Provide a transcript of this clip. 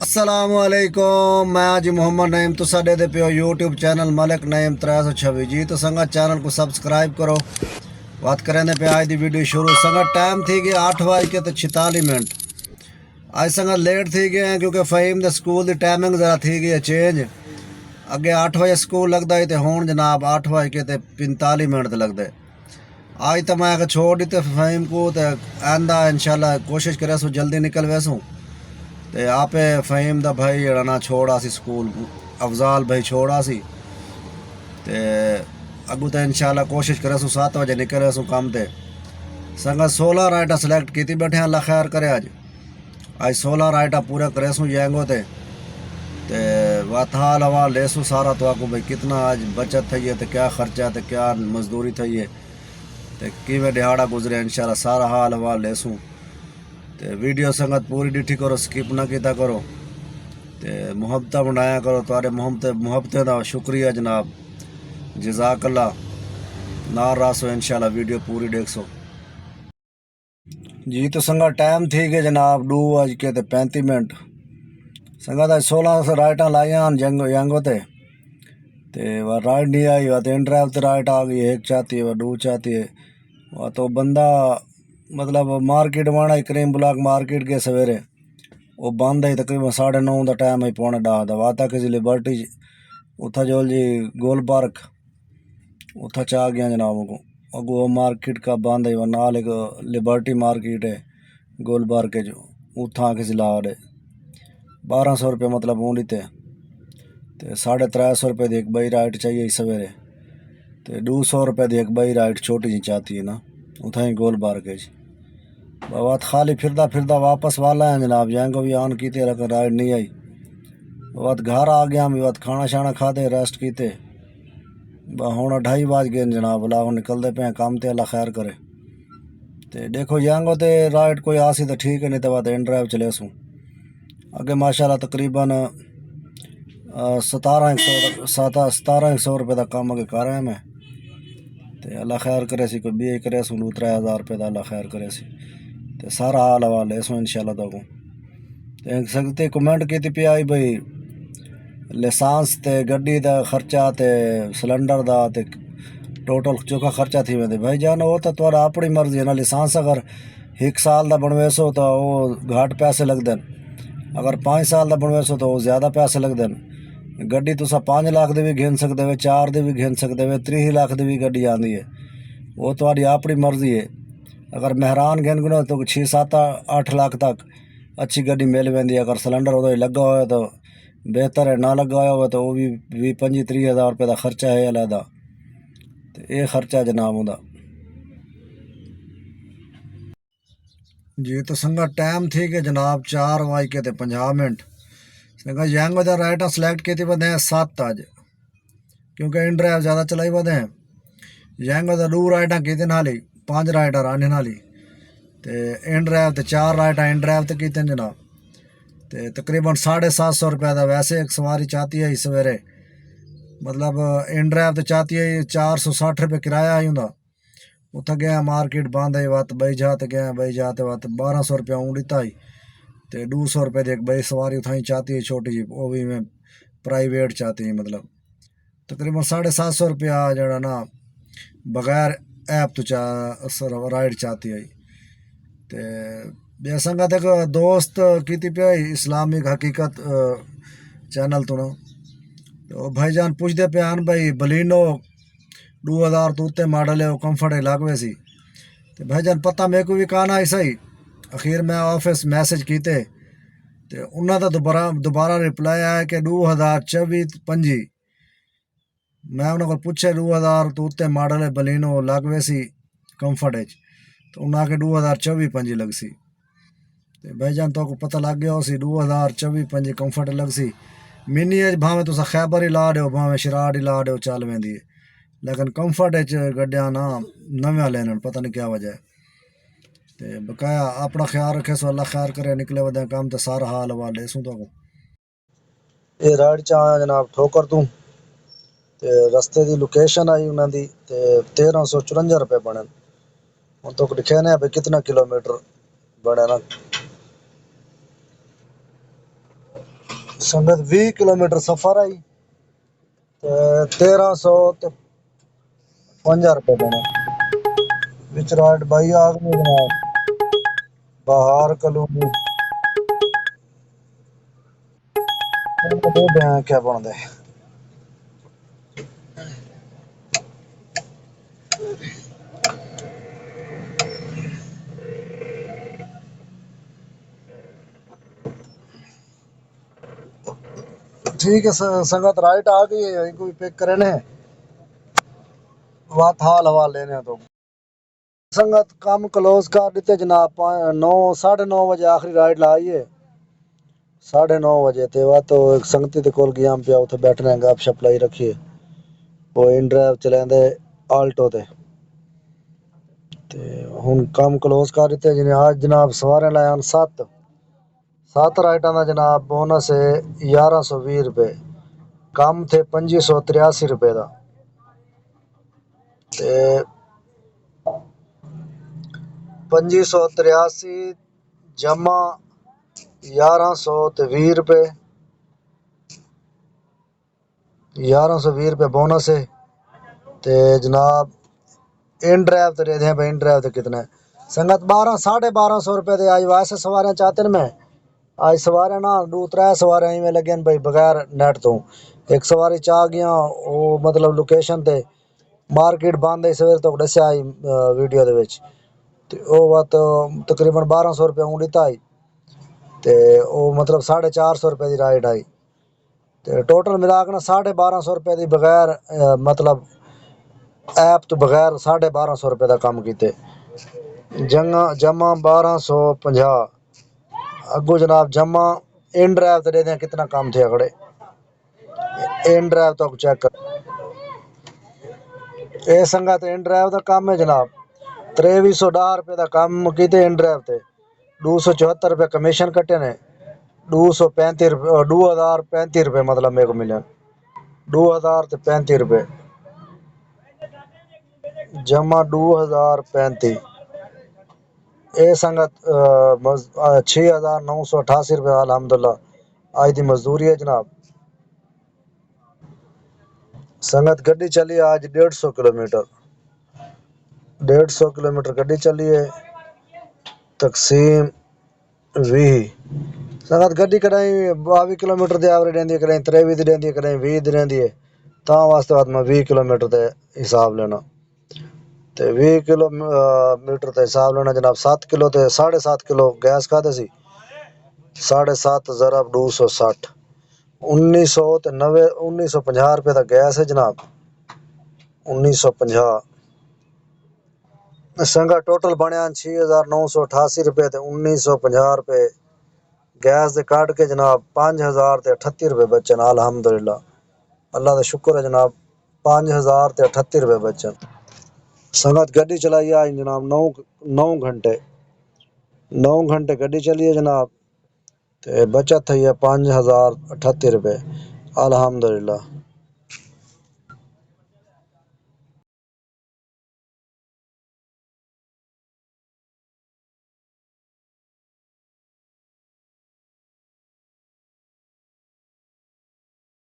अस्सलामुअलैकुम। मैं जी मोहम्मद नईम तुसा दे पियो यूट्यूब चैनल मलिक नईम 326 जी। तो संगत चैनल को सब्सक्राइब करो। बात करें पे आज दी वीडियो शुरू। संगत टाइम थी गया 8:46। आज संगत लेट थी गए हैं क्योंकि फ़हीम दे स्कूल की टाइमिंग ज़रा थी गई है चेंज। अगे 8 बजे स्कूल लगता है तो हूँ जनाब 8:45 लगते। आज तो मैं छोड़ दी फ़हीम को तो आंदा इंशाल्लाह कोशिश करे सो जल्दी निकल वैसूँ। ते आपे फ़हीम दा भाई जड़ा ना छोड़ा सी स्कूल अफजाल भाई छोड़ा सी ते अगू तो इंशाल्लाह कोशिश करे सो 7 बजे निकले सो काम ते। संगत 16 राइटा सिलेक्ट की बैठे अल्लाह खैर करे। आज 16 राइटा पूरा करे सो जैंगो ते वाथाल हवा लेसू सारा तो आपको भाई कितना आज बचत थी है तो क्या खर्चा तो क्या मजदूरी थी है तो किमें दिहाड़ा गुजरे इंशाल्लाह सारा हाल हवा लेसू। तो वीडियो संगत पूरी डिठी करो, स्किप ना किया करो ते मुहब्बत बनाया करो। तुहारे मुहब्बतें का शुक्रिया जनाब, जज़ाकल्ला। ना रासो इंशाल्लाह वीडियो पूरी देख सो जी। तो संगा टाइम थी गए जनाब 2:35। संगा तो 16 राइटा लाइया जंगो ते वह राइट नहीं आई। वह तो इन ड्राइव तो राइट आ गई, एक चाहती है वह दो चाहती है। वह तो बंदा मतलब मार्केट वाना करीम ब्लॉक मार्केट के सवेरे वो बंद है तकरीबन 9:30 का टाइम है, 9:45 का। वाता किसी लिबर्टी उथा जो जी गोल पार्क उथा चाह गया जनाब को। अगो वो मार्केट का बंद है, वह नाल एक लिबर्टी मार्केट है गोल पार्क के जो उथा किसी ला रहे 1200 रुपये मतलब ऊँडी ते 350 रुपये की एक बई राइट चाहिए सवेरे तो 200 रुपये की एक बई राइट छोटी जी चाहती है ना उथा ही गोल पार्क है। बात खाली फिरदा फिरदा वापस वाला है जनाब, जाएंगे भी आन की लेकिन राइड नहीं आई। बात घर आ गया भी बात खाना शाना खाते रेस्ट किते हूँ 2:30 बज गए जनाब। ला निकलते पे काम ते अल्लाह खैर करे। तो देखो जाएंगो तो राइड कोई आसी तो ठीक है, नहीं तो बात इन ड्राइव चले सूँ अगे माशाल्लाह तकरीबन 1700 रुपये का काम अगे कर रहा मैं। तो अल्लाह खैर करे सी कोई बी करे सूँ 2-3 हज़ार रुपये का अल्लाह खैर करे सी तो सारा हाल हवाले सूँ इंशाल्लाह तक। तो संगते कमेंट की पे आई भाई लाइसेंस ते गड्डी का खर्चा ते सिलेंडर का ते टोटल चोखा खर्चा थी वेंदे भाई जान। वो तो तुहारा अपनी मर्जी है ना। लाइसेंस अगर 1 साल का बनवेसो तो वो घट पैसे लगते हैं, अगर 5 साल का बनवेसो तो वो ज़्यादा पैसे लगते हैं। गड्डी तुसा 5 लाख की भी घिन सकते हो, 4 की भी घिन सकते हो, 30 लाख की भी गड्डी आती है। वो तुम्हारी अपनी मर्जी है। अगर मेहरान घिन गुना तो 6-7-8 लाख तक अच्छी गड्डी मिल वेंदी। अगर सिलेंडर उदो लगा हो तो बेहतर है, ना लगा हुआ तो वो भी 20-25-30 हज़ार रुपये का खर्चा है अलहदा। तो ये खर्चा जनाब उदा जी। तो संगा टाइम थी कि जनाब 4:50। संगा यंग वजह राइटा सिलेक्ट की बदे 7 आज क्योंकि इन ड्राइव ज़्यादा चलाई बदे यंग वजह 2 राइटा की नाली 5 राइटा रानी नाली तो इन ड्राइव तो 4 राइटा इन ड्राइव तो की जनाब। तो तकरीबन 750 रुपये का वैसे एक सवारी चाहती है सवेरे, मतलब इन ड्राइव तो चाहती है 460 रुपये किराया ही होंगे। उतना गया मार्केट बंद है वत बई जाते गए बई जाते वत 1200 रुपया ऊँ दिता ही तो 200 रुपये की एक बई सवारी उठाई चाहती है छोटी जी, वो भी मैं प्राइवेट चाहती है। मतलब तकरीबन 750 रुपया जरा ना बगैर ऐप तो राइड चाहती है। तो संगत एक दोस्त की पे इस्लामिक हकीकत चैनल तो ना तो भाईजान पूछते पे आन भाई बलिनो 2000 तो उत्ते मॉडल है वो कम्फर्ट है लागवे सी। तो भाईजान पता मेरे को भी कहना ऐसा ही अखीर मैं ऑफिस मैसेज किते तो उन्होंने तो दोबारा रिप्लाई आया कि 2024-25। मैं उन्होंने पूछे 2000 तो उत्ते मॉडल है बलिनो लागवे सी कम्फर्ट है तो उन्हें के 2024-25 लग सी। तो भाईजान तो को पता लग गया उसी 2024-25 कम्फर्ट लग सी। मिनी एज भावें तुस खैबर ही ला दो भावें शराड ही ला दो चल वेंदी है, लेकिन कम्फर्ट गड्डिया ना नव्या लेन पता नहीं क्या वजह है। तो बकाया अपना ख्याल रखे सो अल्लाह खैर करे। निकले वदे काम तो सारा हाल वाले सूँ तो ये राइड चाह जनाब ठोकर तू तो रस्ते की लोकेशन आई उन्होंने तो 1354 रुपये बने। हूँ तो लिखे ने भाई कितना किलोमीटर बने ना संगत 20 किलोमीटर सफर आई ते 1350 रुपये देने विच राइड भाई आ गए जनाब बाहर कलोनी दे दें क्या बनते ठीक है संगत राइट आ गई है कोई पिक करे ने बात हाल हवा लेने तो संगत काम क्लोज कर देते जनाब 9 9:30 बजे आखिरी राइड लाई है 9:30 बजे ते वह तो एक संगती दे कोल गया पिया उथे बैठने गप शप लाई रखी है वो इन ड्राइव चलेंदे आल्टो ते हुन काम क्लोज कर दिते जिन्हें आज जनाब सवारे लाए 7 राइटां दा जनाब बोनस है 1120 रुपए कम थे 2583 रुपए दा ते 2583 जमा 1120 रुपए 1120 रुपए बोनस है ते जनाब इन ड्राइव तो दे दें भाई इन ड्राइव तो कितना है संगत 1200 रुपए दे आज वैसे सवारे चाहते हैं मैं आज सवारे ना 2 3 सवारे में लगे भाई बगैर नेट तो एक सवारी चाह गया वो मतलब लोकेशन ते मार्केट बंद है सवेर तक दस्या आई वीडियो दे विच ते ओ बात तकरीबन 1200 रुपए ऊँ दिता आई ते ओ मतलब 450 रुपए की राइड आई ते टोटल मिला के ना 1250 रुपए की बगैर मतलब ऐप तो बगैर 1250 रुपए का काम किते जमा 1250 अगू जनाब जमा इन ड्राइव तो दे दें कितना काम थे अगड़े इन ड्राइव तो चेक कर ए संगत इन ड्राइव का काम है जनाब 2310 रुपए का काम किते इन ड्राइव ते 274 रुपए कमीशन कटे ने 235 रुपए 2035 रुपए मतलब मेरे को मिले 2035 रुपए जमा 2035 ए संगत 6988 रुपए अल्हम्दुलिल्लाह आज दी मजदूरी है जनाब संगत गड्डी चली आज 150 किलोमीटर गड्डी चली है तकसीम 20 संगत गड्डी कहीं 22 किलोमीटर दे एवरेज देंदी कहीं 23 दी देंदी कहीं 20 दी देंदी है ता वास्ते बाद मैं 20 किलोमीटर दे हिसाब लेना ते 20 किलोमीटर ते हिसाब लेना जनाब 7 किलो ते 7.5 किलो गैस खाते सी 7.5 ज़रब 260 1900 ते 1950 रुपए का गैस है जनाब 1950 संगा टोटल बनया 6988 रुपए ते 1950 रुपए गैस दे काट के जनाब 5038 रुपए बचन अल्हम्दुलिल्लाह अल्लाह का शुक्र है जनाब 5038 रुपए बचन संगत गड्डी चलाई आज जनाब 9 घंटे गड्डी चली है जनाब ते बचत थी है 5038 रुपए अल्हम्दुलिल्लाह